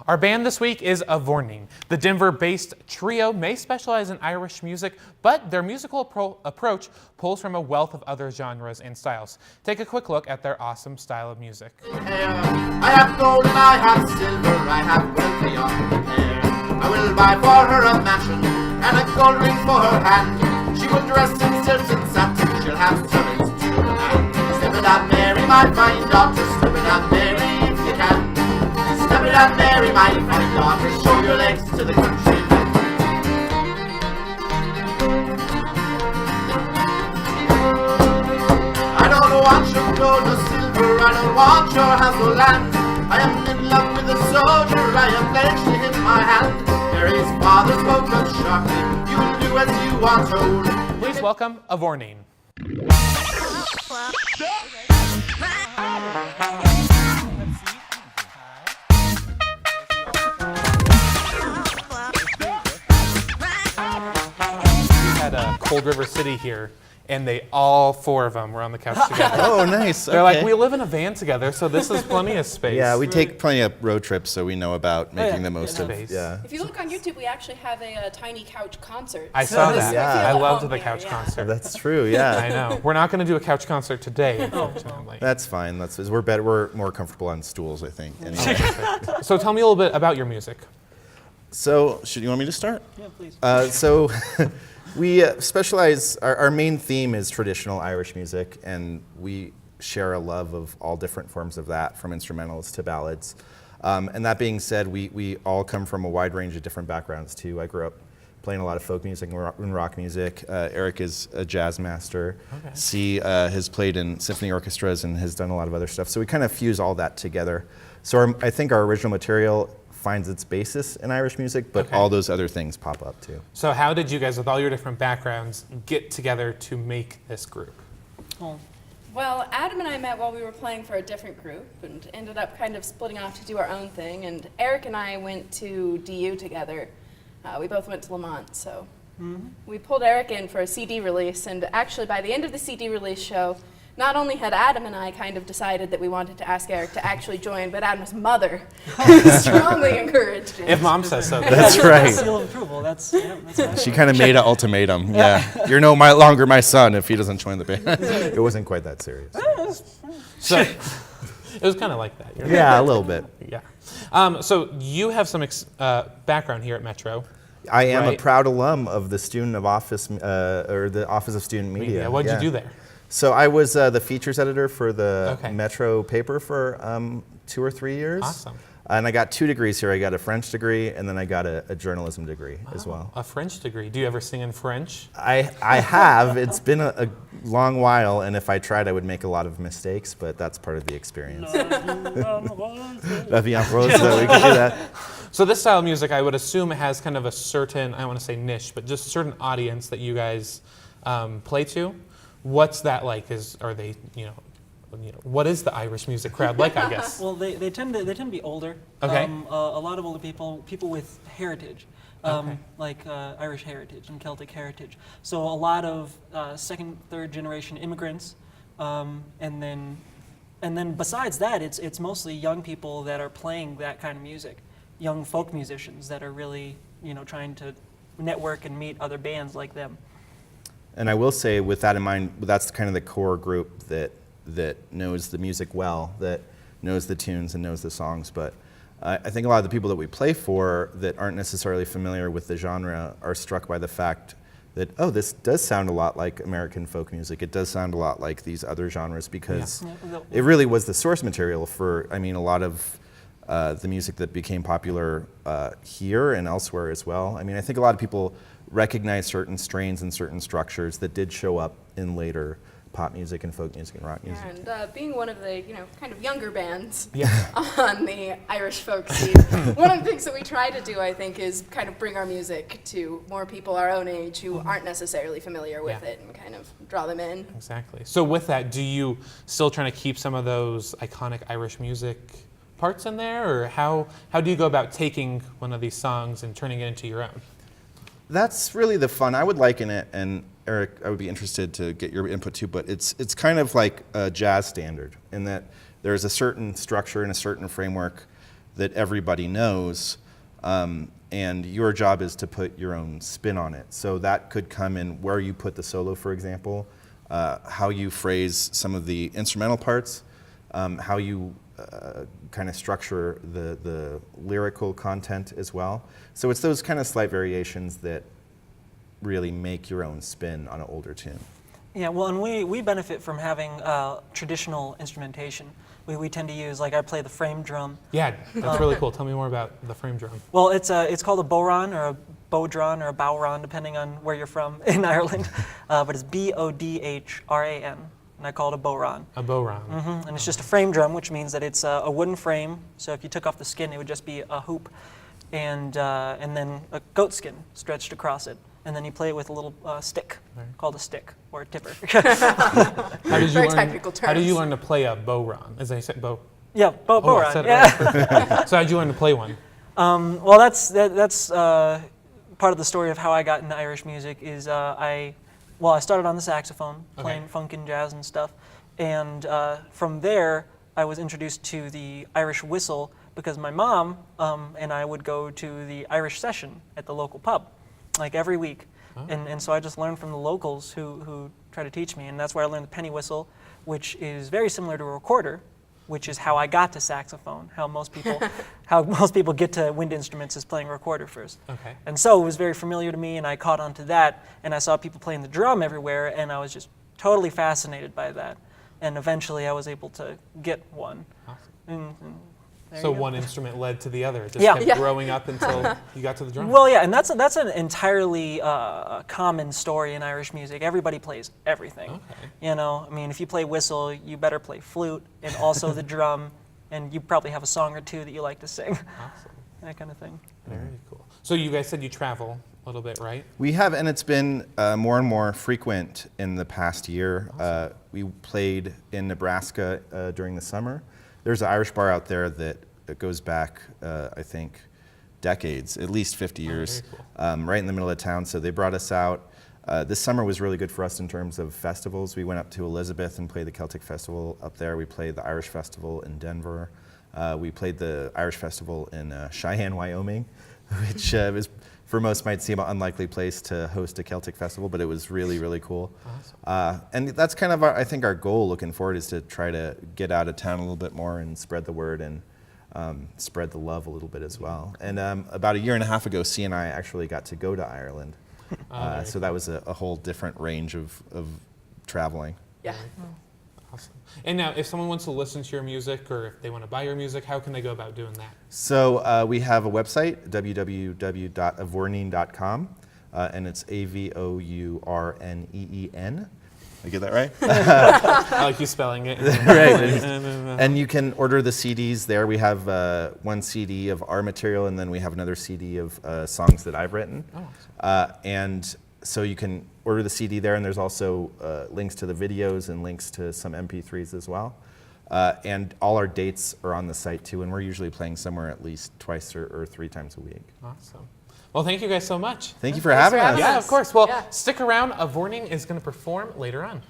Our band this week is Avourneen. The Denver-based trio may specialize in Irish music, but their musical approach pulls from a wealth of other genres and styles. Take a quick look at their awesome style of music. I have gold and I have silver, I have wealth beyond compare. I will buy for her a mansion and a gold ring for her hand. She will dress in silks and satin, she'll have servants to her hand. Step it up, Mary, my fine daughter, step it up, Mary, if you can. Step it up, Mary, my fine daughter, show your legs to the country. I don't want your gold or silver, I don't want your house or land. I am in love with a soldier, I am pledged to him my hand. Mary's father spoke out sharply, you will do as you are told. Please welcome Avourneen. Cold River City here, and all four of them were on the couch together. Oh, nice. They're like, we live in a van together, so this is plenty of space. Yeah, we take plenty of road trips, so we know about making the most of it. Yeah. If you look on YouTube, we actually have a tiny couch concert. I saw that. Yeah. I loved the couch concert. That's true. Yeah. I know. We're not going to do a couch concert today, unfortunately. That's fine. We're better. We're more comfortable on stools, I think. Anyway. So tell me a little bit about your music. So, you want me to start? Yeah, please. So, we specialize. Our main theme is traditional Irish music, and we share a love of all different forms of that, from instrumentals to ballads. And that being said, we all come from a wide range of different backgrounds too. I grew up playing a lot of folk music and rock music. Eric is a jazz master. Okay. C has played in symphony orchestras and has done a lot of other stuff. So we kind of fuse all that together. So I think our original material finds its basis in Irish music, but all those other things pop up too. So how did you guys, with all your different backgrounds, get together to make this group? Well, Adam and I met while we were playing for a different group and ended up kind of splitting off to do our own thing. And Eric and I went to DU together. We both went to Lamont, so we pulled Eric in for a CD release. And actually, by the end of the CD release show, not only had Adam and I kind of decided that we wanted to ask Eric to actually join, but Adam's mother strongly encouraged it. If mom says so. That's right. Seal of approval. That's nice. She kind of made an ultimatum. Yeah, you're no longer my son if he doesn't join the band. It wasn't quite that serious. So it was kind of like that. Yeah, a little bit. Yeah. So you have some background here at Metro. I am a proud alum of the Student of Office, or the Office of Student Media. What did you do there? So I was the features editor for the Metro paper for 2 or 3 years. Awesome. And I got 2 degrees here. I got a French degree, and then I got a journalism degree as well. A French degree. Do you ever sing in French? I have. It's been a long while, and if I tried, I would make a lot of mistakes, but that's part of the experience. La vie en rose, we can do that. So this style of music, I would assume, has kind of a certain, I don't want to say niche, but just a certain audience that you guys play to. What's that like? Are they, what is the Irish music crowd like, I guess? Well, they tend to be older. Okay. A lot of older people with heritage, like Irish heritage and Celtic heritage. So a lot of second, third generation immigrants, and then besides that, it's mostly young people that are playing that kind of music, young folk musicians that are really trying to network and meet other bands like them. And I will say, with that in mind, that's kind of the core group that knows the music well, that knows the tunes and knows the songs. But I think a lot of the people that we play for that aren't necessarily familiar with the genre are struck by the fact that, oh, this does sound a lot like American folk music. It does sound a lot like these other genres, because it really was the source material for, a lot of the music that became popular here and elsewhere as well. I think a lot of people recognize certain strains and certain structures that did show up in later pop music and folk music and rock music. And being one of the kind of younger bands Yeah. on the Irish folk scene, one of the things that we try to do, I think, is kind of bring our music to more people our own age who aren't necessarily familiar with it, and kind of draw them in. Exactly. So with that, do you still trying to keep some of those iconic Irish music parts in there, or how do you go about taking one of these songs and turning it into your own? That's really the fun. I would liken it, and Eric, I would be interested to get your input too, but it's kind of like a jazz standard in that there's a certain structure and a certain framework that everybody knows, and your job is to put your own spin on it. So that could come in where you put the solo, for example, how you phrase some of the instrumental parts, how you kind of structure the lyrical content as well. So it's those kind of slight variations that really make your own spin on an older tune. Yeah, well, and we benefit from having traditional instrumentation. We tend to use, like I play the frame drum. Yeah, that's really cool. Tell me more about the frame drum. Well, it's called a bodhran or a bodhran or a bowran, depending on where you're from in Ireland. But it's B-O-D-H-R-A-N, and I call it a bodhran. A bodhran. And it's just a frame drum, which means that it's a wooden frame. So if you took off the skin, it would just be a hoop, and then a goat skin stretched across it. And then you play it with a little stick, called a stick or a tipper. How did you Very learn? technical How did you terms. learn to play a bodhran? As I said, bow. Yeah, I bodhran. said it Yeah. right. So how did you learn to play one? Well, that's part of the story of how I got into Irish music. Is I started on the saxophone, playing funk and jazz and stuff, and from there I was introduced to the Irish whistle because my mom and I would go to the Irish session at the local pub, like every week. And so I just learned from the locals who try to teach me, and that's where I learned the penny whistle, which is very similar to a recorder, which is how I got to saxophone. How most people get to wind instruments is playing a recorder first. Okay. And so it was very familiar to me, and I caught on to that, and I saw people playing the drum everywhere, and I was just totally fascinated by that. And eventually I was able to get one. Awesome. And there So you go. one instrument led to the other. It just Yeah. kept Yeah. growing up until you got to the drum. Well, yeah, and that's an entirely common story in Irish music. Everybody plays everything. Okay. You know, I mean, if you play whistle, you better play flute and also the drum, and you probably have a song or two that you like to sing, Awesome. that kind of thing. Very cool. So you guys said you travel a little bit, right? We have, and it's been more and more frequent in the past year. We played in Nebraska during the summer. There's an Irish bar out there that goes back, I think, decades, at least 50 years, very right in the middle of town. So they brought us out. This summer was really good for us in terms of festivals. We went up to Elizabeth and played the Celtic Festival up there. We played the Irish Festival in Denver. We played the Irish Festival in Cheyenne, Wyoming, which was, for most might seem an unlikely place to host a Celtic festival, but it was really, really cool. Awesome. And that's kind of, I think, our goal looking forward is to try to get out of town a little bit more and spread the word and spread the love a little bit as well. And about a year and a half ago, C and I actually got to go to Ireland. Very So that was a whole different range of traveling. Yeah. Awesome. And now, if someone wants to listen to your music or if they want to buy your music, how can they go about doing that? So we have a website, www.avourneen.com, and it's Avourneen. I get that right? I like you spelling it. Right. And you can order the CDs there. We have one CD of our material, and then we have another CD of songs that I've written. Oh, awesome. And so you can order the CD there, and there's also links to the videos and links to some MP3s as well. And all our dates are on the site too, and we're usually playing somewhere at least twice or 3 times a week. Awesome. Well, thank you guys so much. Thank you for having us. Yeah, of course. Well, Yeah. stick around. Avourneen is going to perform later on.